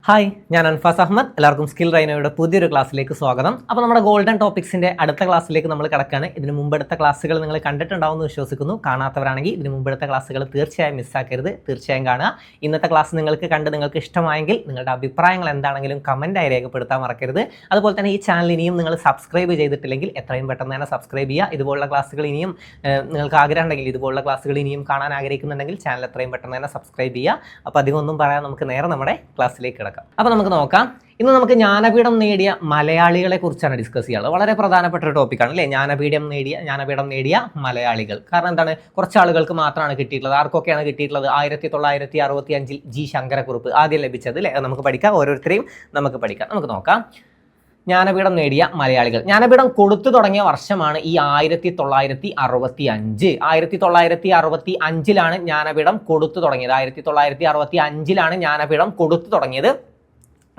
Hi, ഞാൻ അൻഫാസ് അഹമ്മദ്. എല്ലാവർക്കും skill റൈനോയുടെ പുതിയൊരു ക്ലാസ്സിലേക്ക് സ്വാഗതം. അപ്പോൾ നമ്മുടെ ഗോൾഡൻ ടോപ്പിക്സിൻ്റെ അടുത്ത ക്ലാസ്സിലേക്ക് നമ്മൾ കിടക്കുകയാണ്. ഇതിന് മുമ്പെടുത്ത ക്ലാസ്സുകൾ നിങ്ങൾ കണ്ടിട്ടുണ്ടാവുമെന്ന് വിശ്വസിക്കുന്നു. കാണാത്തവരാണെങ്കിൽ ഇതിന് മുമ്പെടുത്ത ക്ലാസ്സുകൾ തീർച്ചയായും മിസ്സാക്കരുത്, തീർച്ചയായും കാണുക. ഇന്നത്തെ ക്ലാസ് നിങ്ങൾക്ക് ഇഷ്ടമായെങ്കിൽ നിങ്ങളുടെ അഭിപ്രായങ്ങൾ എന്താണെങ്കിലും കമൻറ്റായി രേഖപ്പെടുത്താൻ മറക്കരുത്. അതുപോലെ തന്നെ ഈ ചാനൽ ഇനിയും നിങ്ങൾ സബ്സ്ക്രൈബ് ചെയ്തിട്ടില്ലെങ്കിൽ എത്രയും പെട്ടെന്ന് തന്നെ സബ്സ്ക്രൈബ് ചെയ്യുക. ഇതുപോലുള്ള ക്ലാസ്സുകൾ ഇനിയും നിങ്ങൾക്ക് ആഗ്രഹം ഉണ്ടെങ്കിൽ, ഇതുപോലുള്ള ക്ലാസ്സുകൾ ഇനിയും കാണാൻ ആഗ്രഹിക്കുന്നുണ്ടെങ്കിൽ ചാനൽ എത്രയും പെട്ടെന്ന് തന്നെ സബ്സ്ക്രൈബ് ചെയ്യുക. അപ്പോൾ അധികം ഒന്നും പറയാൻ നമുക്ക് നേരെ നമ്മുടെ ക്ലാസ്സിലേക്ക് കിടക്കാം. അപ്പോൾ നമുക്ക് നോക്കാം. ഇന്ന് നമുക്ക് ജ്ഞാനപീഠം നേടിയ മലയാളികളെ കുറിച്ചാണ് ഡിസ്കസ് ചെയ്യാനുള്ളത്. വളരെ പ്രധാനപ്പെട്ട ഒരു ടോപ്പിക്കാണ് അല്ലേ, ജ്ഞാനപീഠം നേടിയ മലയാളികൾ. കാരണം എന്താണ്, കുറച്ച് ആളുകൾക്ക് മാത്രമാണ് കിട്ടിയിട്ടുള്ളത്. ആർക്കൊക്കെയാണ് കിട്ടിയിട്ടുള്ളത്? 1965 ജി ശങ്കരക്കുറുപ്പ് ആദ്യം ലഭിച്ചത് അല്ലേ. നമുക്ക് പഠിക്കാം, ഓരോരുത്തരെയും നമുക്ക് പഠിക്കാം. നമുക്ക് നോക്കാം. ജ്ഞാനപീഠം നേടിയ മലയാളികൾ. ജ്ഞാനപീഠം കൊടുത്തു തുടങ്ങിയ വർഷമാണ് ഈ 1965. 1965 ജ്ഞാനപീഠം കൊടുത്തു തുടങ്ങിയത്. 1965 ജ്ഞാനപീഠം കൊടുത്തു തുടങ്ങിയത്.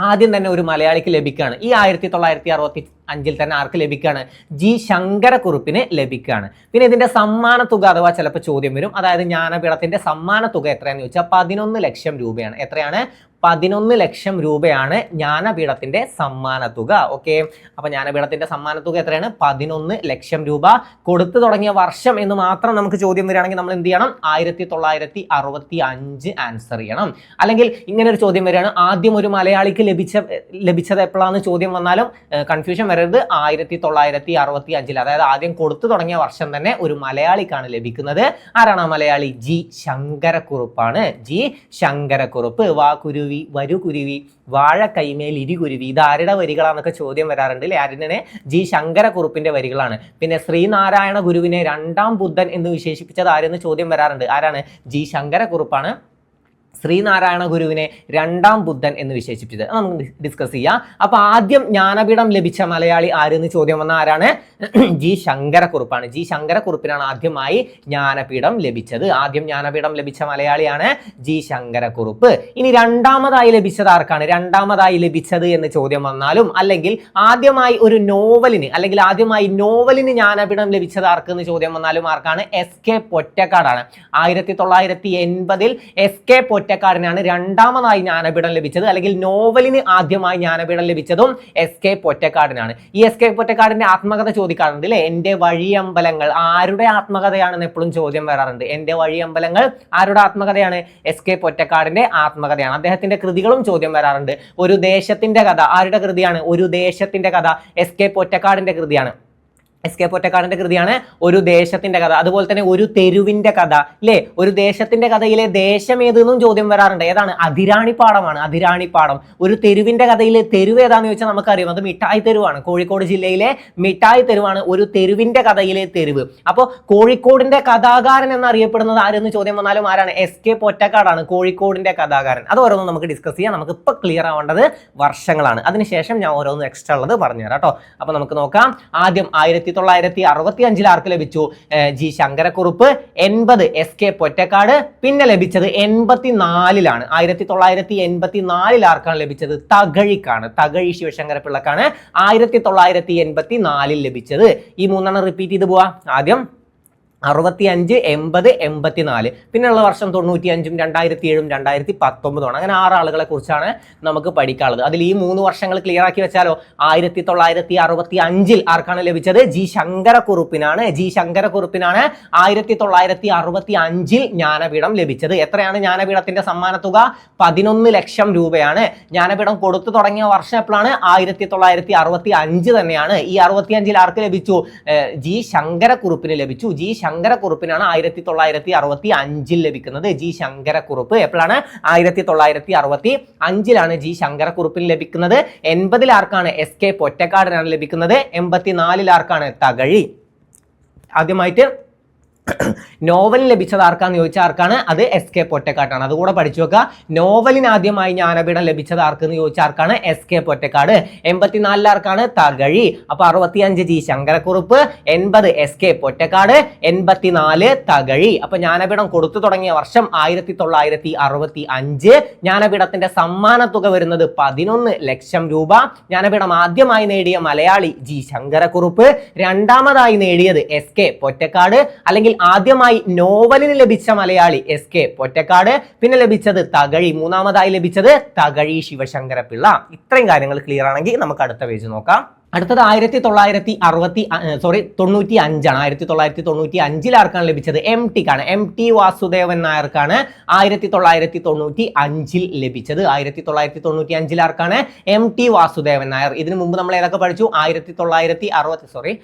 ആദ്യം തന്നെ ഒരു മലയാളിക്ക് ലഭിക്കുകയാണ്. ഈ 1965 തന്നെ ആർക്ക് ലഭിക്കുകയാണ്? ജി ശങ്കരക്കുറുപ്പിന് ലഭിക്കുകയാണ്. പിന്നെ ഇതിന്റെ സമ്മാന തുക അഥവാ ചിലപ്പോൾ ചോദ്യം വരും. അതായത് ജ്ഞാനപീഠത്തിന്റെ സമ്മാന തുക എത്രയാണെന്ന് ചോദിച്ചാൽ 11 ലക്ഷം രൂപയാണ്. എത്രയാണ്? 11 ലക്ഷം രൂപയാണ് ജ്ഞാനപീഠത്തിന്റെ സമ്മാന തുക. ഓക്കെ, അപ്പൊ ജ്ഞാനപീഠത്തിന്റെ സമ്മാന തുക എത്രയാണ്? 11 ലക്ഷം രൂപ. കൊടുത്തു തുടങ്ങിയ വർഷം എന്ന് മാത്രം നമുക്ക് ചോദ്യം വരികയാണെങ്കിൽ നമ്മൾ എന്ത് ചെയ്യണം? 1965 ആൻസർ ചെയ്യണം. അല്ലെങ്കിൽ ഇങ്ങനെ ഒരു ചോദ്യം വരികയാണ്, ആദ്യം ഒരു മലയാളിക്ക് ലഭിച്ചത് എപ്പോഴാണെന്ന് ചോദ്യം വന്നാലും കൺഫ്യൂഷൻ വരരുത്. 1965, അതായത് ആദ്യം കൊടുത്തു തുടങ്ങിയ വർഷം തന്നെ ഒരു മലയാളിക്കാണ് ലഭിക്കുന്നത്. ആരാണ് ആ മലയാളി? ജി ശങ്കരക്കുറുപ്പാണ്. ജി ശങ്കരക്കുറുപ്പ്. വാക്കുരു വരുകുരുവി വാഴ കൈമേൽ ഇരുകുരുവി, ഇത് ആരുടെ വരികളാണെന്നൊക്കെ ചോദ്യം വരാറുണ്ട് അല്ലെ. ആരുടെ? ജി ശങ്കരക്കുറുപ്പിന്റെ വരികളാണ്. പിന്നെ ശ്രീനാരായണ ഗുരുവിനെ രണ്ടാം ബുദ്ധൻ എന്ന് വിശേഷിപ്പിച്ചത് ആരെന്ന് ചോദ്യം വരാറുണ്ട്. ആരാണ്? ജി ശങ്കരക്കുറുപ്പാണ് ശ്രീനാരായണ ഗുരുവിനെ രണ്ടാം ബുദ്ധൻ എന്ന് വിശേഷിപ്പിച്ചത്. നമുക്ക് ഡിസ്കസ് ചെയ്യാം. അപ്പൊ ആദ്യം ജ്ഞാനപീഠം ലഭിച്ച മലയാളി ആരെന്ന് ചോദ്യം വന്ന ആരാണ്? ജി ശങ്കരക്കുറുപ്പാണ്. ജി ശങ്കരക്കുറുപ്പിനാണ് ആദ്യമായി ജ്ഞാനപീഠം ലഭിച്ചത്. ആദ്യം ജ്ഞാനപീഠം ലഭിച്ച മലയാളിയാണ് ജി ശങ്കരക്കുറുപ്പ്. ഇനി രണ്ടാമതായി ലഭിച്ചത് ആർക്കാണ്? രണ്ടാമതായി ലഭിച്ചത് എന്ന് ചോദ്യം വന്നാലും, അല്ലെങ്കിൽ ആദ്യമായി ഒരു നോവലിന്, അല്ലെങ്കിൽ ആദ്യമായി നോവലിന് ജ്ഞാനപീഠം ലഭിച്ചത് ആർക്കെന്ന് ചോദ്യം വന്നാലും ആർക്കാണ്? എസ് കെ പൊറ്റക്കാടാണ്. 1980 എസ് കെ പൊറ്റക്കാടിനാണ് രണ്ടാമതായി ജ്ഞാനപീഠം ലഭിച്ചത്. അല്ലെങ്കിൽ നോവലിന് ആദ്യമായി ജ്ഞാനപീഠം ലഭിച്ചതും എസ് കെ പൊറ്റക്കാടിനാണ്. ഈ എസ് കെ പൊറ്റക്കാടിന്റെ ആത്മകഥ ചോദിക്കാറുണ്ട് അല്ലെ. എന്റെ വഴിയമ്പലങ്ങൾ ആരുടെ ആത്മകഥയാണെന്ന് എപ്പോഴും ചോദ്യം വരാറുണ്ട്. എന്റെ വഴിയമ്പലങ്ങൾ ആരുടെ ആത്മകഥയാണ്? S K പൊറ്റക്കാടിന്റെ ആത്മകഥയാണ്. അദ്ദേഹത്തിന്റെ കൃതികളും ചോദ്യം വരാറുണ്ട്. ഒരു ദേശത്തിന്റെ കഥ ആരുടെ കൃതിയാണ്? ഒരു ദേശത്തിന്റെ കഥ എസ് കെ പൊറ്റക്കാടിന്റെ കൃതിയാണ്. എസ് കെ പൊറ്റക്കാടിന്റെ കൃതിയാണ് ഒരു ദേശത്തിന്റെ കഥ. അതുപോലെ തന്നെ ഒരു തെരുവിന്റെ കഥ അല്ലെ. ഒരു ദേശത്തിന്റെ കഥയിലെ ദേശം ഏതെന്നും ചോദ്യം വരാറുണ്ട്. ഏതാണ്? അതിരാണിപ്പാടമാണ്. അതിരാണിപ്പാടം. ഒരു തെരുവിന്റെ കഥയിലെ തെരുവ് ഏതാന്ന് ചോദിച്ചാൽ നമുക്കറിയാം, അത് മിഠായി തെരുവാണ്. കോഴിക്കോട് ജില്ലയിലെ മിഠായി തെരുവാണ് ഒരു തെരുവിന്റെ കഥയിലെ തെരുവ്. അപ്പോൾ കോഴിക്കോടിന്റെ കഥാകാരൻ എന്നറിയപ്പെടുന്നത് ആരെന്ന് ചോദ്യം വന്നാലും ആരാണ്? എസ് കെ പൊറ്റക്കാടാണ് കോഴിക്കോടിന്റെ കഥാകാരൻ. അത് ഓരോന്നും നമുക്ക് ഡിസ്കസ് ചെയ്യാം. നമുക്ക് ഇപ്പൊ ക്ലിയർ ആവേണ്ടത് വർഷങ്ങളാണ്. അതിനുശേഷം ഞാൻ ഓരോന്നും എക്സ്ട്രാ ഉള്ളത് പറഞ്ഞുതരാം കേട്ടോ. അപ്പൊ നമുക്ക് നോക്കാം. ആദ്യം 1965 ആർക്ക് ലഭിച്ചു? G Sankarakurup. 80 S K Pottekkatt. പിന്നെ ലഭിച്ചത് 84 1984 ആർക്കാണ് ലഭിച്ചത്? തകഴിക്കാണ്. തകഴി ശിവശങ്കര പിള്ളക്കാണ് 1984 ലഭിച്ചത്. ഈ മൂന്നെണ്ണം റിപ്പീറ്റ് ചെയ്ത് പോവാ. ആദ്യം 65, 80, 84. പിന്നെയുള്ള വർഷം 95, 2007, 2019 ആണ്. അങ്ങനെ 6 ആളുകളെ കുറിച്ചാണ് നമുക്ക് പഠിക്കാനുള്ളത്. അതിൽ ഈ 3 വർഷങ്ങൾ ക്ലിയർ ആക്കി വെച്ചാലോ. 1965 ആർക്കാണ് ലഭിച്ചത്? ജി ശങ്കരക്കുറുപ്പിനാണ്. ജി ശങ്കരക്കുറുപ്പിനാണ് 1965 ജ്ഞാനപീഠം ലഭിച്ചത്. എത്രയാണ് ജ്ഞാനപീഠത്തിന്റെ സമ്മാന തുക? 11 ലക്ഷം രൂപയാണ്. ജ്ഞാനപീഠം കൊടുത്തു തുടങ്ങിയ വർഷം എപ്പോഴാണ്? 1965 തന്നെയാണ്. ഈ 65 ആർക്ക് ലഭിച്ചു? ജി ശങ്കരക്കുറുപ്പിന് ലഭിച്ചു. ജി ശങ്കരക്കുറുപ്പിനാണ് 1965 ലഭിക്കുന്നത്. ജി ശങ്കരക്കുറുപ്പ് എപ്പോഴാണ്? 1965 ജി ശങ്കരക്കുറുപ്പിന് ലഭിക്കുന്നത്. 80 ആർക്കാണ്? എസ് കെ പൊറ്റക്കാടിനാണ് ലഭിക്കുന്നത്. 84 ആർക്കാണ്? തകഴി. ആദ്യമായിട്ട് നോവലിന് ലഭിച്ചത് ആർക്കാന്ന് ചോദിച്ചാൽ ആർക്കാണ്? അത് എസ് കെ പൊറ്റക്കാടാണ്. അതുകൂടെ പഠിച്ചു വെക്കുക. നോവലിന് ആദ്യമായി ജ്ഞാനപീഠം ലഭിച്ചത് ആർക്കെന്ന് ചോദിച്ചാൽ ആർക്കാണ്? S K Pottekkatt. 84 ആർക്കാണ്? തകഴി. അപ്പൊ 65 G Sankarakurup, 80 S K Pottekkatt, 84 Thakazhi. അപ്പൊ ജ്ഞാനപീഠം കൊടുത്തു തുടങ്ങിയ വർഷം 1965. ജ്ഞാനപീഠത്തിന്റെ സമ്മാന തുക വരുന്നത് 11 ലക്ഷം രൂപ. ജ്ഞാനപീഠം ആദ്യമായി നേടിയ മലയാളി ജി ശങ്കരക്കുറുപ്പ്. രണ്ടാമതായി നേടിയത് എസ് കെ പൊറ്റക്കാട്. അല്ലെങ്കിൽ അല്ലെങ്കിൽ ആദ്യമായി നോവലിന് ലഭിച്ച മലയാളി SK പൊറ്റക്കാട്, പിന്നെ ലഭിച്ചത് തകഴി, മൂന്നാമതായി ലഭിച്ചത് തകഴി ശിവശങ്കരപിള്ള. ഇത്രയും കാര്യങ്ങൾ ക്ലിയർ ആണെങ്കിൽ നമുക്ക് അടുത്ത പേജ് നോക്കാം. അടുത്തത് 1995 ആണ്. 1995 ആർക്കാണ് ലഭിച്ചത്? MTക്കാണ്. MT വാസുദേവൻ നായർക്കാണ് 1995 ലഭിച്ചത്. 1995 ആർക്കാണ്? MT വാസുദേവൻ നായർ. ഇതിനു മുമ്പ് നമ്മൾ ഏതൊക്കെ പഠിച്ചു? 1965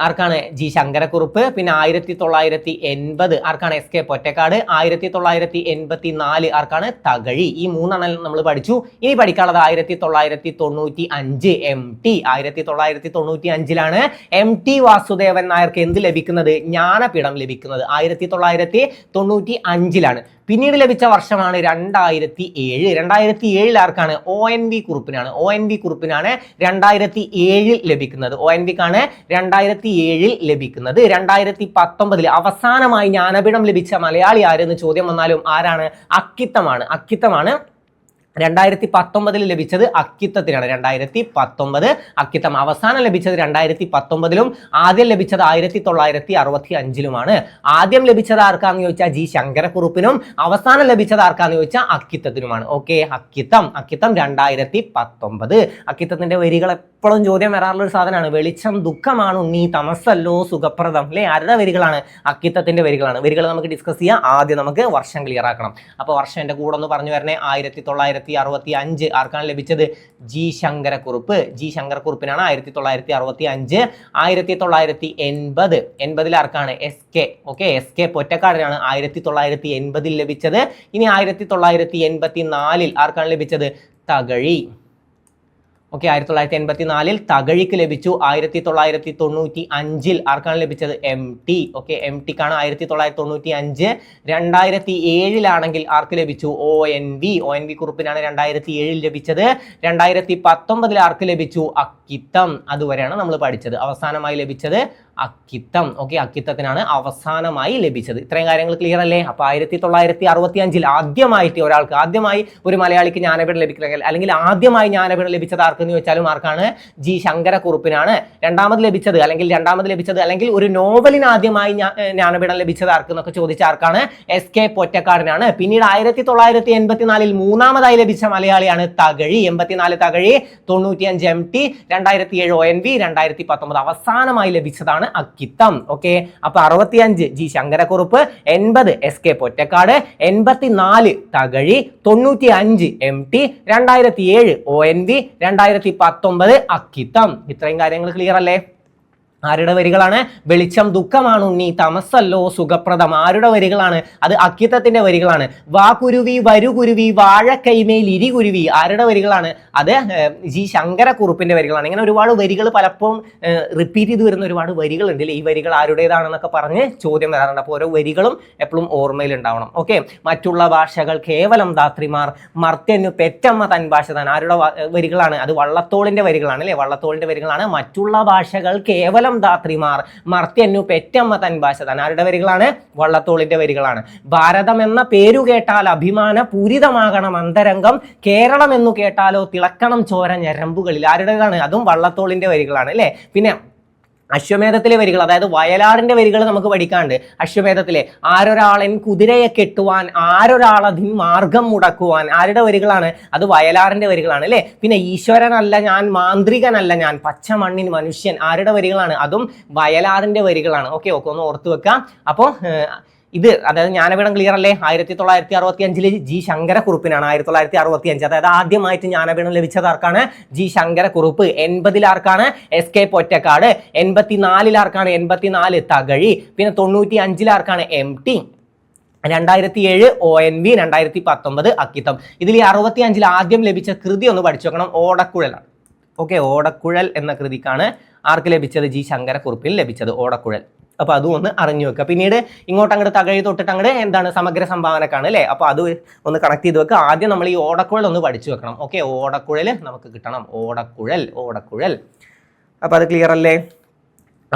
ആർക്കാണ്? G ശങ്കരക്കുറുപ്പ്. പിന്നെ 1980 ആർക്കാണ്? SK പൊറ്റക്കാട്. 1984 ആർക്കാണ്? തകഴി. ഈ മൂന്നെണ്ണം നമ്മൾ പഠിച്ചു. ഇനി പഠിക്കാനുള്ളത് 1995 MT. 1995 MT വാസുദേവൻ നായർക്ക് എന്ത് ലഭിക്കുന്നത്? ജ്ഞാനപീഠം ലഭിക്കുന്നത് 1995. പിന്നീട് ലഭിച്ച വർഷമാണ് 2007. 2007 ആർക്കാണ്? ONV കുറുപ്പിനാണ്. ONV കുറുപ്പിനാണ് 2007 ലഭിക്കുന്നത്. ONVക്കാണ് 2007 ലഭിക്കുന്നത്. 2019 അവസാനമായി ജ്ഞാനപീഠം ലഭിച്ച മലയാളി ആരെന്ന് ചോദ്യം വന്നാലും ആരാണ്? അക്കിത്തമാണ്. 2019 ലഭിച്ചത് അക്കിത്തത്തിനാണ്. 2019 അക്കിത്തം. അവസാനം ലഭിച്ചത് 2019 ആദ്യം ലഭിച്ചത് 1965 ആദ്യം ലഭിച്ചത് ആർക്കാന്ന് ചോദിച്ചാൽ G ശങ്കരക്കുറുപ്പിനും അവസാനം ലഭിച്ചത് ആർക്കാന്ന് ചോദിച്ചാൽ അക്കിത്തത്തിനുമാണ്. ഓക്കെ, അക്കിത്തം 2019. അക്കിത്തത്തിന്റെ വരികൾ എപ്പോഴും ചോദ്യം വരാറുള്ള ഒരു സാധനമാണ്. വെളിച്ചം ദുഃഖമാണ് ഉണ്ണി, തമസല്ലോ സുഖപ്രദം. അല്ലെ, ആരുടെ വരികളാണ്? അക്കിത്തത്തിന്റെ വരികളാണ്. വരികൾ നമുക്ക് ഡിസ്കസ് ചെയ്യാം. ആദ്യം നമുക്ക് വർഷം ക്ലിയർ ആക്കണം. അപ്പോൾ വർഷം എന്റെ കൂടെ ഒന്ന് പറഞ്ഞു വരണേ. 1965 ആർക്കാണ് ലഭിച്ചത്? G ശങ്കരക്കുറുപ്പ്. G ശങ്കരക്കുറുപ്പിനാണ് 1965. 1980 ആർക്കാണ്? SK. ഓക്കെ, SK പൊറ്റക്കാടിനാണ് 1980 ലഭിച്ചത്. ഇനി 1984 ആർക്കാണ് ലഭിച്ചത്? തകഴി. ഓക്കെ, 1984 തകഴിക്ക് ലഭിച്ചു. 1995 ആർക്കാണ് ലഭിച്ചത്? MT. ഓക്കെ, MTക്കാണ് 1995. 2007 ആർക്ക് ലഭിച്ചു? ONV. ONV കുറുപ്പിനാണ് 2007 ലഭിച്ചത്. 2019 ആർക്ക് ലഭിച്ചു? അക്കിത്തം. അതുവരെയാണ് നമ്മൾ പഠിച്ചത്. അവസാനമായി ലഭിച്ചത് അക്കിത്തം. ഓക്കെ, അക്കിത്തത്തിനാണ് അവസാനമായി ലഭിച്ചത്. ഇത്രയും കാര്യങ്ങൾ ക്ലിയർ അല്ലേ? അപ്പൊ 1965 ആദ്യമായി ഒരു മലയാളിക്ക് ജ്ഞാനപീഠം ലഭിക്കില്ലെങ്കിൽ അല്ലെങ്കിൽ ആദ്യമായി ജ്ഞാനപീഠം ലഭിച്ചത് ആർക്കെന്ന് ചോദിച്ചാലും ആർക്കാണ്? G ശങ്കരക്കുറുപ്പിനാണ്. രണ്ടാമത് ലഭിച്ചത് അല്ലെങ്കിൽ ഒരു നോവലിന് ആദ്യമായി ജ്ഞാനപീഠം ലഭിച്ചത് ആർക്കെന്നൊക്കെ ചോദിച്ച ആർക്കാണ്? SK പൊറ്റക്കാടിനാണ്. പിന്നീട് 1984 മൂന്നാമതായി ലഭിച്ച മലയാളിയാണ് തകഴി. 84 തകഴി, 95 MT, 2007 ONV, 2019 അവസാനമായി ലഭിച്ചതാണ് അക്കിത്തം. ഓക്കെ, അപ്പൊ 65 G Sankara Kurup, 80 SK Pottekkatt, 84 Thakazhi, 95 MT, 2007 ONV, 2019 Akkitham. ഇത്രയും കാര്യങ്ങൾ ക്ലിയർ അല്ലേ? ആരുടെ വരികളാണ്? വെളിച്ചം ദുഃഖമാണ് ഉണ്ണി, തമസല്ലോ സുഖപ്രദം. ആരുടെ വരികളാണ്? അത് അക്കിത്തത്തിന്റെ വരികളാണ്. വാ കുരുവി വരു കുരുവി വാഴക്കൈമേൽ ഇരികുരുവി. ആരുടെ വരികളാണ്? അത് G ശങ്കരക്കുറുപ്പിന്റെ വരികളാണ്. ഇങ്ങനെ ഒരുപാട് വരികൾ പലപ്പോഴും റിപ്പീറ്റ് ചെയ്ത് വരുന്ന ഒരുപാട് വരികളുണ്ട്. ഈ വരികൾ ആരുടേതാണെന്നൊക്കെ പറഞ്ഞ് ചോദ്യം വരാറുണ്ട്. അപ്പോൾ ഓരോ വരികളും എപ്പോഴും ഓർമ്മയിൽ ഉണ്ടാവണം. ഓക്കെ, മറ്റുള്ള ഭാഷകൾ കേവലം ധാത്രിമാർ, മർത്യനു പെറ്റമ്മ തൻ ഭാഷ താൻ. ആരുടെ വരികളാണ്? അത് വള്ളത്തോളിന്റെ വരികളാണ്. അല്ലെ, വള്ളത്തോളിന്റെ വരികളാണ്. മറ്റുള്ള ഭാഷകൾ കേവലം ധാത്രിമാർ, മർത്യനു പെറ്റമ്മ തൻ ഭാഷ താൻ. ആരുടെ വരികളാണ്? വള്ളത്തോളിന്റെ വരികളാണ്. ഭാരതം എന്ന പേരു കേട്ടാൽ അഭിമാന പൂരിതമാകണം അന്തരംഗം, കേരളം എന്നു കേട്ടാലോ തിളക്കണം ചോര ഞരമ്പുകളിൽ. ആരുടേതാണ്? അതും വള്ളത്തോളിന്റെ വരികളാണ്. അല്ലെ, പിന്നെ അശ്വമേധത്തിലെ വരികൾ, അതായത് വയലാറിന്റെ വരികൾ നമുക്ക് പഠിക്കാണ്ട്. അശ്വമേധത്തിലെ ആരൊരാളൻ കുതിരയെ കെട്ടുവാൻ, ആരൊരാളതിൻ മാർഗം മുടക്കുവാൻ. ആരുടെ വരികളാണ്? അത് വയലാറിന്റെ വരികളാണ്. അല്ലെ, പിന്നെ ഈശ്വരനല്ല ഞാൻ, മാന്ത്രികനല്ല ഞാൻ, പച്ച മണ്ണിൻ മനുഷ്യൻ. ആരുടെ വരികളാണ്? അതും വയലാറിന്റെ വരികളാണ്. ഓക്കെ, ഒന്ന് ഓർത്തു വെക്കാം. അപ്പോൾ ഇത് അതായത് ജ്ഞാനപീഠം ക്ലിയർ അല്ലേ? 1965 G ശങ്കരക്കുറുപ്പിനാണ്. 1965 അതായത് ആദ്യമായിട്ട് ജ്ഞാനപീഠം ലഭിച്ചത് ആർക്കാണ്? G ശങ്കരക്കുറുപ്പ്. 80 ആർക്കാണ്? SK പൊറ്റക്കാട്. 84 ആർക്കാണ്? 84 തകഴി. പിന്നെ 95 ആർക്കാണ്? MT. 2007 ONV, 2019 അക്കിത്തം. ഇതിൽ 65 ആദ്യം ലഭിച്ച കൃതി ഒന്ന് പഠിച്ചു വെക്കണം. ഓടക്കുഴലാണ്. ഓക്കെ, ഓടക്കുഴൽ എന്ന കൃതിക്കാണ് ആർക്ക് ലഭിച്ചത്? G ശങ്കരക്കുറുപ്പിൽ ലഭിച്ചത് ഓടക്കുഴൽ. അപ്പൊ അതും ഒന്ന് അറിഞ്ഞു വെക്കുക. പിന്നീട് ഇങ്ങോട്ട് അങ്ങോട്ട് തകഴി തൊട്ടിട്ട് അങ്ങോട്ട് എന്താണ്? സമഗ്ര സംഭാവനക്കാണ്. അല്ലെ, അപ്പൊ അത് ഒന്ന് കണക്ട് ചെയ്ത് വെക്കുക. ആദ്യം നമ്മൾ ഈ ഓടക്കുഴൽ ഒന്ന് പഠിച്ചു വെക്കണം. ഓക്കെ, ഓടക്കുഴൽ നമുക്ക് കിട്ടണം. ഓടക്കുഴൽ. അപ്പൊ അത് ക്ലിയർ അല്ലേ?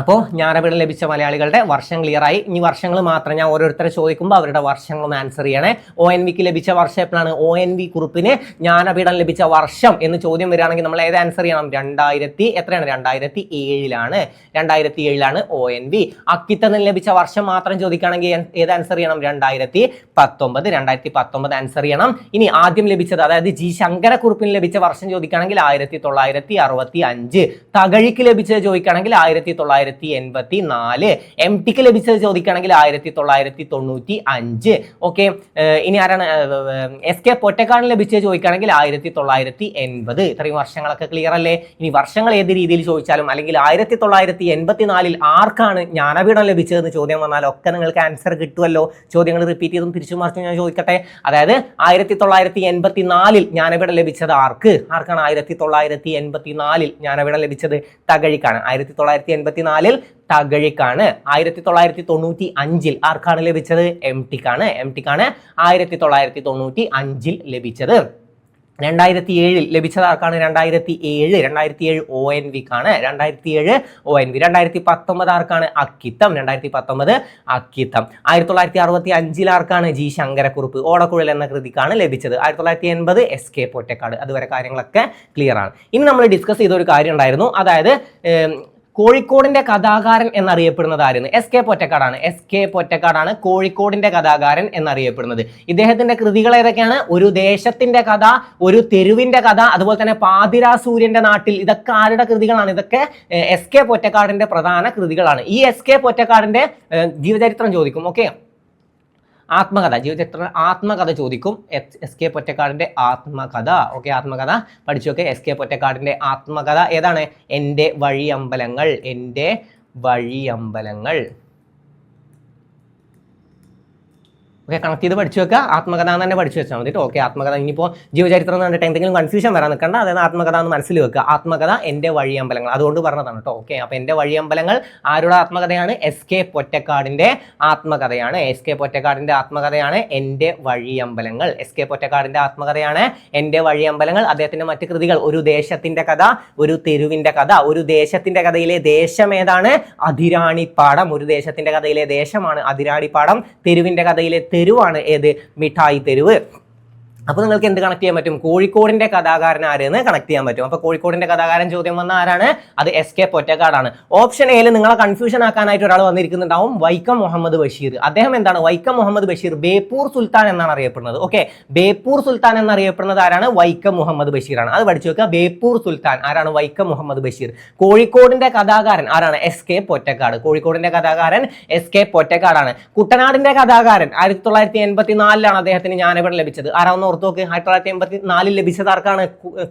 അപ്പോൾ ജ്ഞാനപീഠം ലഭിച്ച മലയാളികളുടെ വർഷം ക്ലിയറായി. ഇനി വർഷങ്ങൾ മാത്രം ഞാൻ ഓരോരുത്തരെ ചോദിക്കുമ്പോൾ അവരുടെ വർഷങ്ങളൊന്ന് ആൻസർ ചെയ്യണേ. ONVക്ക് ലഭിച്ച വർഷം എപ്പോഴാണ്? ONV കുറിപ്പിന് ജ്ഞാനപീഠം ലഭിച്ച വർഷം എന്ന് ചോദ്യം വരികയാണെങ്കിൽ നമ്മൾ ഏത് ആൻസർ ചെയ്യണം? 2007ലാണ്. 2007ലാണ് ONV. അക്കിത്തത്തിന് ലഭിച്ച വർഷം മാത്രം ചോദിക്കുകയാണെങ്കിൽ ഏത് ആൻസർ ചെയ്യണം? 2019 ആൻസർ ചെയ്യണം. ഇനി ആദ്യം ലഭിച്ചത്, അതായത് ജി ശങ്കരക്കുറുപ്പിന് ലഭിച്ച വർഷം ചോദിക്കുകയാണെങ്കിൽ 1965. തകഴിക്ക് ലഭിച്ചത് ചോദിക്കുകയാണെങ്കിൽ 1984. MTക്ക് ലഭിച്ചത് ചോദിക്കുകയാണെങ്കിൽ 1995. ഓക്കെ, ഇനി ആരാണ്? SK പൊറ്റക്കാടിന് ലഭിച്ചത് ചോദിക്കുകയാണെങ്കിൽ 1980. ഇത്രയും വർഷങ്ങളൊക്കെ ക്ലിയർ അല്ലേ? ഇനി വർഷങ്ങൾ ഏത് രീതിയിൽ ചോദിച്ചാലും, അല്ലെങ്കിൽ 1984 ആർക്കാണ് ജ്ഞാനപീഠം ലഭിച്ചതെന്ന് ചോദ്യം വന്നാൽ ഒക്കെ നിങ്ങൾക്ക് ആൻസർ കിട്ടുമല്ലോ. ചോദ്യങ്ങൾ റിപ്പീറ്റ് ചെയ്തും തിരിച്ചു മറിച്ചും ഞാൻ ചോദിക്കട്ടെ. അതായത് 1984 ജ്ഞാനപീഠം ലഭിച്ചത് ആർക്കാണ്? 1984 ജ്ഞാനപീഠം ലഭിച്ചത് തകഴിക്കാണ്. 1984 തകഴിക്കാണ്. 1995 ആർക്കാണ് ലഭിച്ചത്? MTക്കാണ്. 1995 ലഭിച്ചത്. 2007 ലഭിച്ചത് ആർക്കാണ്? 2007 ONVക്കാണ്. 2019 ആർക്കാണ്? അക്കിത്തം. 1965 ആർക്കാണ്? ജി ശങ്കരക്കുറുപ്പ് ഓടക്കുഴൽ എന്ന കൃതിക്കാണ് ലഭിച്ചത്. 1980 SK പൊറ്റക്കാട്. അതുവരെ കാര്യങ്ങളൊക്കെ ക്ലിയർ ആണ്. ഇനി നമ്മൾ ഡിസ്കസ് ചെയ്ത ഒരു കാര്യം ഉണ്ടായിരുന്നു, അതായത് കോഴിക്കോടിന്റെ കഥാകാരൻ എന്നറിയപ്പെടുന്നത് ആരെന്ന്? SK പൊറ്റക്കാടാണ്. SK പൊറ്റക്കാടാണ് കോഴിക്കോടിന്റെ കഥാകാരൻ എന്നറിയപ്പെടുന്നത്. ഇദ്ദേഹത്തിന്റെ കൃതികൾ ഏതൊക്കെയാണ്? ഒരു ദേശത്തിന്റെ കഥ, ഒരു തെരുവിന്റെ കഥ, അതുപോലെ തന്നെ പാതിരാ സൂര്യന്റെ നാട്ടിൽ. ഇതൊക്കെ ആരുടെ കൃതികളാണ്? ഇതൊക്കെ SK പൊറ്റക്കാടിന്റെ പ്രധാന കൃതികളാണ്. ഈ SK പൊറ്റക്കാടിന്റെ ജീവചരിത്രം ചോദിക്കും. ഓക്കെ, ആത്മകഥ, ആത്മകഥ ചോദിക്കും. SK പൊറ്റക്കാടിന്റെ ആത്മകഥ. ഓക്കെ, ആത്മകഥ പഠിച്ചു. ഓക്കെ, SK പൊറ്റക്കാടിന്റെ ആത്മകഥ ഏതാണ്? എൻ്റെ വഴിയമ്പലങ്ങൾ. ഓക്കെ, കണക്ട് ചെയ്ത് പഠിച്ചു വെക്കുക. ആത്മകഥ എന്ന് തന്നെ പഠിച്ചു വെച്ചാൽ മതി. ഓക്കെ, ആത്മകഥ. ഇനിയിപ്പോൾ ജീവചരിത്രം എന്ന് പറഞ്ഞിട്ട് എന്തെങ്കിലും കൺഫ്യൂഷൻ വരാൻ നിൽക്കണ്ട. അതായത് ആത്മകഥ എന്ന് മനസ്സിൽ വെക്കുക. ആത്മകഥ എൻ്റെ വഴിയമ്പലങ്ങൾ, അതുകൊണ്ട് പറഞ്ഞതാണ് കേട്ടോ. ഓക്കെ, അപ്പോൾ എൻ്റെ വഴിയമ്പലങ്ങൾ ആരുടെ ആത്മകഥയാണ്? SK പൊറ്റക്കാടിന്റെ ആത്മകഥയാണ്. SK പൊറ്റക്കാടിന്റെ ആത്മകഥയാണ് എൻ്റെ വഴിയമ്പലങ്ങൾ. SK പൊറ്റക്കാടിന്റെ ആത്മകഥയാണ് എൻ്റെ വഴിയമ്പലങ്ങൾ. അദ്ദേഹത്തിന്റെ മറ്റ് കൃതികൾ: ഒരു ദേശത്തിന്റെ കഥ, ഒരു തെരുവിന്റെ കഥ. ഒരു ദേശത്തിന്റെ കഥയിലെ ദേശം ഏതാണ്? അതിരാണിപ്പാടം. ഒരു ദേശത്തിന്റെ കഥയിലെ ദേശമാണ് അതിരാണിപ്പാടം. തെരുവിന്റെ കഥയിലെ തെരുവാണ് ഏത്? മിഠായി തെരുവ്. അപ്പോൾ നിങ്ങൾക്ക് എന്ത് കണക്ട് ചെയ്യാൻ പറ്റും? കോഴിക്കോടിന്റെ കഥാകാരൻ ആരെന്ന് കണക്ട് ചെയ്യാൻ പറ്റും. അപ്പോൾ കോഴിക്കോടിന്റെ കഥാകാരൻ ചോദ്യം വന്ന ആരാണ്? അത് SK പൊറ്റക്കാടാണ്. ഓപ്ഷൻ എയിൽ നിങ്ങളെ കൺഫ്യൂഷൻ ആക്കാനായിട്ട് ഒരാൾ വന്നിരിക്കുന്നുണ്ടാവും, വൈക്കം മുഹമ്മദ് ബഷീർ. അദ്ദേഹം എന്താണ്? വൈക്കം മുഹമ്മദ് ബഷീർ ബേപ്പൂർ സുൽത്താൻ എന്നാണ് അറിയപ്പെടുന്നത്. ഓക്കെ, ബേപ്പൂർ സുൽത്താൻ എന്നറിയപ്പെടുന്നത് ആരാണ്? വൈക്കം മുഹമ്മദ് ബഷീറാണ്. അത് പഠിച്ചു വെക്കുക. ബേപ്പൂർ സുൽത്താൻ ആരാണ്? വൈക്കം മുഹമ്മദ് ബഷീർ. കോഴിക്കോടിന്റെ കഥാകാരൻ ആരാണ്? SK പൊറ്റക്കാട്. കോഴിക്കോടിന്റെ കഥാകാരൻ SK പൊറ്റക്കാടാണ്. കുട്ടനാടിന്റെ കഥാകാരൻ 1984 അദ്ദേഹത്തിന് ജ്ഞാനപീഠം ലഭിച്ചത്. ആരാണെന്ന് 1984 ലഭിച്ചത് ആർക്കാണ്?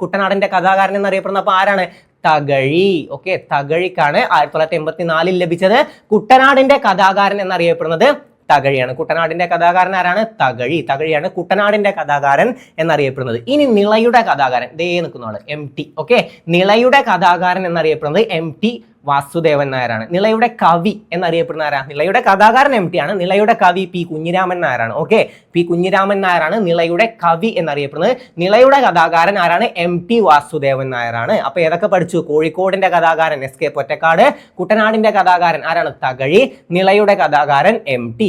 കുട്ടനാടിന്റെ കഥാകാരൻ എന്നറിയപ്പെടുന്ന അപ്പൊ ആരാണ്? തകഴി. ഓക്കെ, തകഴിക്കാണ് 1984 ലഭിച്ചത്. കുട്ടനാടിന്റെ കഥാകാരൻ എന്നറിയപ്പെടുന്നത് തകഴിയാണ്. കുട്ടനാടിന്റെ കഥാകാരൻ ആരാണ്? തകഴിയാണ് കുട്ടനാടിന്റെ കഥാകാരൻ എന്നറിയപ്പെടുന്നത്. ഇനി നിളയുടെ കഥാകാരൻ ദേ നിൽക്കുന്ന ആള് MT. ഓക്കെ, നിളയുടെ കഥാകാരൻ എന്നറിയപ്പെടുന്നത് MT വാസുദേവൻ നായരാണ്. നിളയുടെ കവി എന്നറിയപ്പെടുന്ന ആരാ? നിളയുടെ കഥാകാരൻ MT ആണ്. നിളയുടെ കവി P കുഞ്ഞിരാമൻ നായരാണ്. ഓക്കെ, P കുഞ്ഞിരാമൻ നായരാണ് നിളയുടെ കവി എന്നറിയപ്പെടുന്നത്. നിളയുടെ കഥാകാരൻ ആരാണ്? MT വാസുദേവൻ നായരാണ്. അപ്പൊ ഏതൊക്കെ പഠിച്ചു? കോഴിക്കോടിന്റെ കഥാകാരൻ SK പൊറ്റക്കാട്, കുട്ടനാടിന്റെ കഥാകാരൻ ആരാണ്? തകഴി, നിളയുടെ കഥാകാരൻ MT.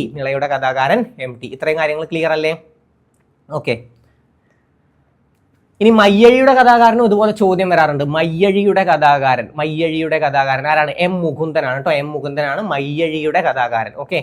ഇത്രയും കാര്യങ്ങൾ ക്ലിയർ അല്ലേ? ഓക്കെ, ഇനി മയ്യഴിയുടെ കഥാകാരനും ഇതുപോലെ ചോദ്യം വരാറുണ്ട്. മയ്യഴിയുടെ കഥാകാരൻ ആരാണ്? M മുകുന്ദനാണ് കേട്ടോ. M മുകുന്ദനാണ് മയ്യഴിയുടെ കഥാകാരൻ. ഓക്കെ,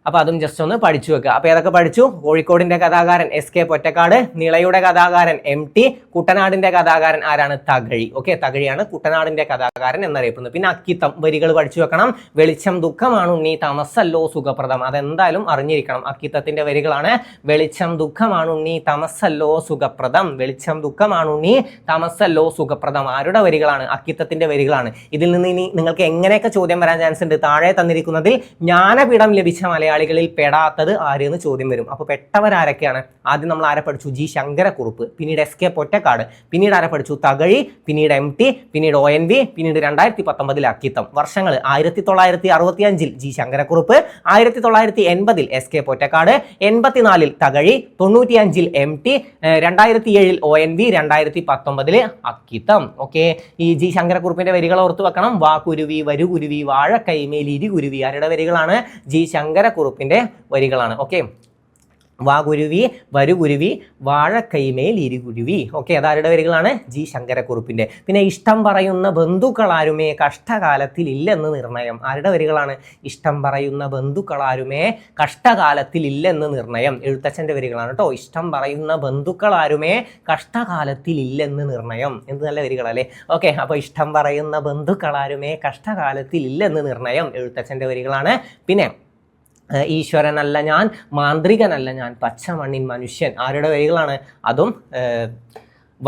അപ്പൊ അതും ജസ്റ്റ് ഒന്ന് പഠിച്ചു വെക്കുക. അപ്പൊ ഏതൊക്കെ പഠിച്ചു? കോഴിക്കോടിന്റെ കഥാകാരൻ SK പൊറ്റക്കാട്, നിളയുടെ കഥാകാരൻ MT, കുട്ടനാടിന്റെ കഥാകാരൻ ആരാണ്? തകഴി. ഓക്കെ, തകഴിയാണ് കുട്ടനാടിന്റെ കഥാകാരൻ എന്നറിയപ്പെടുന്നത്. പിന്നെ അക്കിത്തം വരികൾ പഠിച്ചു വെക്കണം. വെളിച്ചം ദുഃഖമാണ് ഉണ്ണി, തമസ്സല്ലോ സുഖപ്രദം. അതെന്തായാലും അറിഞ്ഞിരിക്കണം. അക്കിത്തത്തിന്റെ വരികളാണ്. വെളിച്ചം ദുഃഖമാണ് ഉണ്ണി, തമസ്സല്ലോ സുഖപ്രദം. വെളിച്ചം ദുഃഖമാണ് ഉണ്ണി, തമസ്സല്ലോ സുഖപ്രദം. ആരുടെ വരികളാണ്? അക്കിത്തത്തിന്റെ വരികളാണ്. ഇതിൽ നിന്ന് ഇനി നിങ്ങൾക്ക് എങ്ങനെയൊക്കെ ചോദ്യം വരാൻ ചാൻസ് ഉണ്ട്? താഴെ തന്നിരിക്കുന്നതിൽ ജ്ഞാനപീഠം ലഭിച്ച മലയാളി മലയാളികളിൽ പെടാത്തത് ആരെന്ന് ചോദ്യം വരും. അപ്പോൾ പെട്ടവരാരൊക്കെയാണ്? ആദ്യം നമ്മൾ ആരെ പഠിച്ചു? ജി ശങ്കരക്കുറുപ്പ്, പിന്നീട് എസ് കെ പൊറ്റക്കാട്, പിന്നീട് ആരെ പഠിച്ചു? തകഴി, പിന്നീട് MT, പിന്നീട് ONV, പിന്നീട് 2019 അക്കിത്തം. വർഷങ്ങൾ 1965 G Sankarakurup, 1980 S K Pottekkatt, 84 Thakazhi, 95 MT, 2007 ONV, 2019 Akkitham. Okay, ഈ ജി ശങ്കരക്കുറുപ്പിന്റെ വരികൾ ഓർത്തു വെക്കണം. വാ കുരുവി വരു കുരുവി വാഴക്കൈമേൽ ഇരുകുരുവി ആരുടെ വരികളാണ്? ജി ശങ്കരക്കുറുപ്പിന്റെ വരികളാണ്. ഓക്കെ, വാ കുരുവി വരു കുരുവി വാഴക്കൈമേൽ ഇരുകുരുവി. ഓക്കെ, അതാരുടെ വരികളാണ്? ജി ശങ്കരക്കുറുപ്പിന്റെ. പിന്നെ ഇഷ്ടം പറയുന്ന ബന്ധുക്കളാരുമേ കഷ്ടകാലത്തിൽ ഇല്ലെന്ന് നിർണയം ആരുടെ വരികളാണ്? ഇഷ്ടം പറയുന്ന ബന്ധുക്കളാരുമേ കഷ്ടകാലത്തിൽ ഇല്ലെന്ന് നിർണയം എഴുത്തച്ഛന്റെ വരികളാണ് കേട്ടോ. ഇഷ്ടം പറയുന്ന ബന്ധുക്കളാരുമേ കഷ്ടകാലത്തിൽ ഇല്ലെന്ന് നിർണയം. എന്ത് നല്ല വരികളല്ലേ. ഓക്കെ, അപ്പോൾ ഇഷ്ടം പറയുന്ന ബന്ധുക്കളാരുമേ കഷ്ടകാലത്തിൽ ഇല്ലെന്ന് നിർണയം എഴുത്തച്ഛന്റെ വരികളാണ്. പിന്നെ ഈശ്വരനല്ല ഞാൻ, മാന്ത്രികനല്ല ഞാൻ, പച്ചമണ്ണിൻ മനുഷ്യൻ ആരുടെ വരികളാണ്? അതും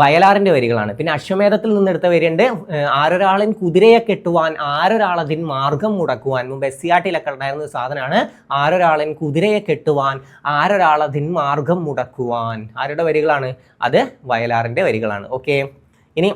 വയലാറിന്റെ വരികളാണ്. പിന്നെ അശ്വമേധത്തിൽ നിന്നെടുത്ത വരിയുണ്ട്. ആരൊരാളൻ കുതിരയെ കെട്ടുവാൻ ആരൊരാളതിൻ മാർഗം മുടക്കുവാൻ. മുമ്പ് SCRT-ലൊക്കെ ഉണ്ടായിരുന്ന ഒരു സാധനമാണ്. ആരൊരാളൻ കുതിരയെ കെട്ടുവാൻ ആരൊരാളതിൻ മാർഗം മുടക്കുവാൻ ആരുടെ വരികളാണ്? അത് വയലാറിന്റെ വരികളാണ്. ഓക്കെ, ഇനി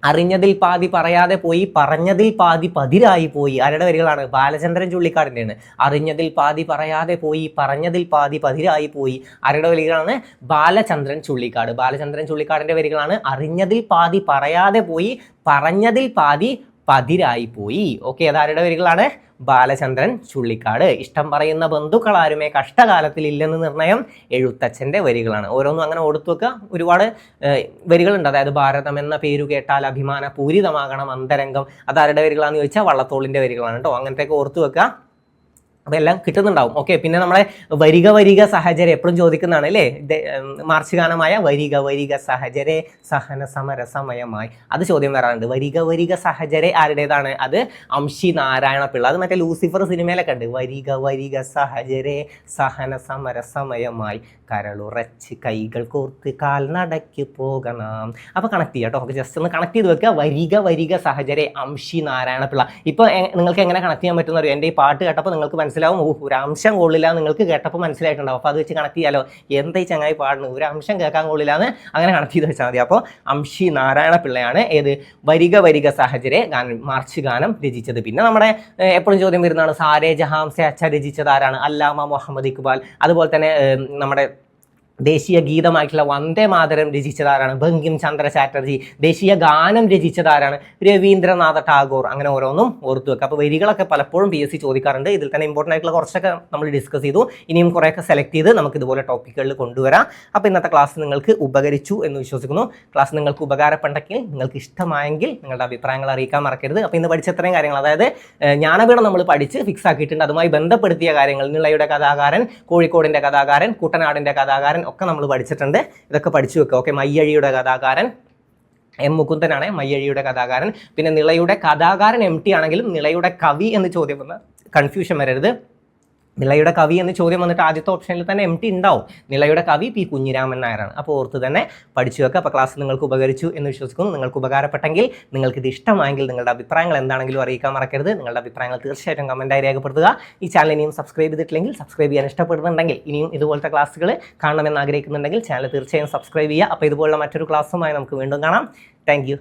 അറിഞ്ഞതിൽ പാതി പറയാതെ പോയി പറഞ്ഞതിൽ പാതി പതിരായി പോയി ആരുടെ വരികളാണ്? ബാലചന്ദ്രൻ ചുള്ളിക്കാടിൻ്റെയാണ്. അറിഞ്ഞതിൽ പാതി പറയാതെ പോയി പറഞ്ഞതിൽ പാതി പതിരായി പോയി ആരുടെ വരികളാണ്? ബാലചന്ദ്രൻ ചുള്ളിക്കാട്. ബാലചന്ദ്രൻ ചുള്ളിക്കാടിൻ്റെ വരികളാണ്. അറിഞ്ഞതിൽ പാതി പറയാതെ പോയി പറഞ്ഞതിൽ പാതി പതിരായി പോയി. ഓക്കെ, അതാരുടെ വരികളാണ്? ബാലചന്ദ്രൻ ചുള്ളിക്കാട്. ഇഷ്ടം പറയുന്ന ബന്ധുക്കളാരുമേ കഷ്ടകാലത്തിൽ ഇല്ലെന്ന് നിർണയം എഴുത്തച്ഛൻ്റെ വരികളാണ്. ഓരോന്നും അങ്ങനെ ഓർത്തു വെക്കുക. ഒരുപാട് വരികളുണ്ട്. അതായത് ഭാരതം എന്ന പേരു കേട്ടാൽ അഭിമാന പൂരിതമാകണം അന്തരംഗം അതാരുടെ വരികളാണെന്ന് ചോദിച്ചാൽ വള്ളത്തോളിൻ്റെ വരികളാണ് കേട്ടോ. അങ്ങനത്തെയൊക്കെ ഓർത്തു വെക്കുക. അപ്പോൾ എല്ലാം കിട്ടുന്നുണ്ടാവും. ഓക്കെ, പിന്നെ നമ്മളെ വരിക വരിക സഹചര്യം എപ്പോഴും ചോദിക്കുന്നതാണ് അല്ലേ? മാർച്ച് ഗാനമായ വരിക വരിക സഹചരെ സഹന സമര സമയമായി അത് ചോദ്യം വരാറുണ്ട്. വരിക വരിക സഹചരെ ആരുടേതാണ്? അത് അംശി നാരായണ പിള്ള. അത് മറ്റേ ലൂസിഫർ സിനിമയിലൊക്കെ ഉണ്ട്. വരിക വരിക സഹചരെ സഹന സമര സമയമായി കരളുറച്ച് കൈകൾ കോർത്ത് കാൽനടയ്ക്ക് പോകണം. അപ്പോൾ കണക്ട് ചെയ്യാം കേട്ടോ. നമുക്ക് ജസ്റ്റ് ഒന്ന് കണക്ട് ചെയ്ത് വെക്കുക. വരിക വരിക സഹചരെ അംശി നാരായണ പിള്ള. ഇപ്പോൾ നിങ്ങൾക്ക് എങ്ങനെ കണക്ട് ചെയ്യാൻ പറ്റുന്ന അറിയാം. എൻ്റെ ഈ പാട്ട് കേട്ടപ്പോൾ നിങ്ങൾക്ക് മനസ്സിലാവും ഒരു അംശം കൊള്ളില്ല. നിങ്ങൾക്ക് കേട്ടപ്പോൾ മനസ്സിലായിട്ടുണ്ടാവും. അപ്പോൾ അത് വെച്ച് കണക്ട് ചെയ്യാലോ. എന്താ ഈ ചങ്ങായി പാടുന്നു, ഒരു അംശം കേൾക്കാൻ കൊള്ളില്ല എന്ന് അങ്ങനെ കണക്ട് ചെയ്ത് വെച്ചാൽ മതി. അപ്പോൾ അംശി നാരായണ പിള്ളയാണ് ഏത് വരിക വരിക സാഹചര്യ ഗാനം മാർച്ച് ഗാനം രചിച്ചത്. പിന്നെ നമ്മുടെ എപ്പോഴും ചോദ്യം വരുന്നതാണ് സാരേ ജഹാം സെ അച്ഛ രചിച്ചത് ആരാണ്? അല്ലാമ മുഹമ്മദ് ഇക്ബാൽ. അതുപോലെ തന്നെ നമ്മുടെ ദേശീയ ഗീതമായിട്ടുള്ള വന്ദേ മാതരം രചിച്ചതാരാണ്? ബങ്കിം ചന്ദ്ര ചാറ്റർജി. ദേശീയ ഗാനം രചിച്ചതാരാണ്? രവീന്ദ്രനാഥ ടാഗോർ. അങ്ങനെ ഓരോന്നും ഓർത്തു വെക്കുക. അപ്പോൾ വരികളൊക്കെ പലപ്പോഴും PSC ചോദിക്കാറുണ്ട്. ഇതിൽ തന്നെ ഇമ്പോർട്ടൻ്റ് ആയിട്ടുള്ള കുറച്ചൊക്കെ നമ്മൾ ഡിസ്കസ് ചെയ്തു. ഇനിയും കുറേയൊക്കെ സെലക്ട് ചെയ്ത് നമുക്ക് ഇതുപോലെ ടോപ്പിക്കുകളിൽ കൊണ്ടുവരാം. അപ്പോൾ ഇന്നത്തെ ക്ലാസ് നിങ്ങൾക്ക് ഉപകരിച്ചു എന്ന് വിശ്വസിക്കുന്നു. ക്ലാസ് നിങ്ങൾക്ക് ഉപകാരപ്പെട്ടെങ്കിൽ നിങ്ങൾക്ക് ഇഷ്ടമായെങ്കിൽ നിങ്ങളുടെ അഭിപ്രായങ്ങൾ അറിയിക്കാൻ മറക്കരുത്. അപ്പോൾ ഇന്ന് പഠിച്ച ഇത്രയും കാര്യങ്ങൾ, അതായത് ജ്ഞാനപീഠം നമ്മൾ പഠിച്ച് ഫിക്സ് ആക്കിയിട്ടുണ്ട്. അതുമായി ബന്ധപ്പെടുത്തിയ കാര്യങ്ങൾ നിളയുടെ കഥാകാരൻ, കോഴിക്കോടിൻ്റെ കഥാകാരൻ, കുട്ടനാടിൻ്റെ കഥാകാരൻ ഒക്കെ നമ്മൾ പഠിച്ചിട്ടുണ്ട്. ഇതൊക്കെ പഠിച്ചു വെക്കുക. ഓക്കെ, മയ്യഴിയുടെ കഥാകാരൻ M മുകുന്ദനാണ് മയ്യഴിയുടെ കഥാകാരൻ. പിന്നെ നിളയുടെ കഥാകാരൻ MT ആണെങ്കിലും നിളയുടെ കവി എന്ന് ചോദ്യം വന്ന കൺഫ്യൂഷൻ വരരുത്. നിളയുടെ കവി എന്ന് ചോദ്യം വന്നിട്ട് ആദ്യത്തെ ഓപ്ഷനിൽ തന്നെ MT ഉണ്ടാവും. നിളയുടെ കവി P കുഞ്ഞിരാമൻ നായരാണ്. അപ്പോൾ ഓർത്ത് തന്നെ പഠിച്ചു വെക്കുക. അപ്പോൾ ക്ലാസ് നിങ്ങൾക്ക് ഉപകരിച്ചു എന്ന് വിശ്വസിക്കുന്നു. നിങ്ങൾക്ക് ഉപകാരപ്പെട്ടെങ്കിൽ, നിങ്ങൾക്ക് ഇത് ഇഷ്ടമായെങ്കിൽ നിങ്ങളുടെ അഭിപ്രായങ്ങൾ എന്താണെങ്കിലും അറിയിക്കാൻ മറക്കരുത്. നിങ്ങളുടെ അഭിപ്രായങ്ങൾ തീർച്ചയായിട്ടും കമൻറ്റായി രേഖപ്പെടുത്തുക. ഈ ചാനൽ ഇനിയും സബ്സ്ക്രൈബ് ചെയ്തിട്ടില്ലെങ്കിൽ സബ്സ്ക്രൈബ് ചെയ്യാൻ ഇഷ്ടപ്പെടുന്നുണ്ടെങ്കിൽ, ഇനിയും ഇതുപോലത്തെ ക്ലാസ്സുകൾ കാണണമെന്ന് ആഗ്രഹിക്കുന്നുണ്ടെങ്കിൽ ചാനൽ തീർച്ചയായും സബ്സ്ക്രൈബ് ചെയ്യുക. അപ്പോൾ ഇതുപോലുള്ള മറ്റൊരു ക്ലാസ്സുമായി നമുക്ക് വീണ്ടും കാണാം. Thank you.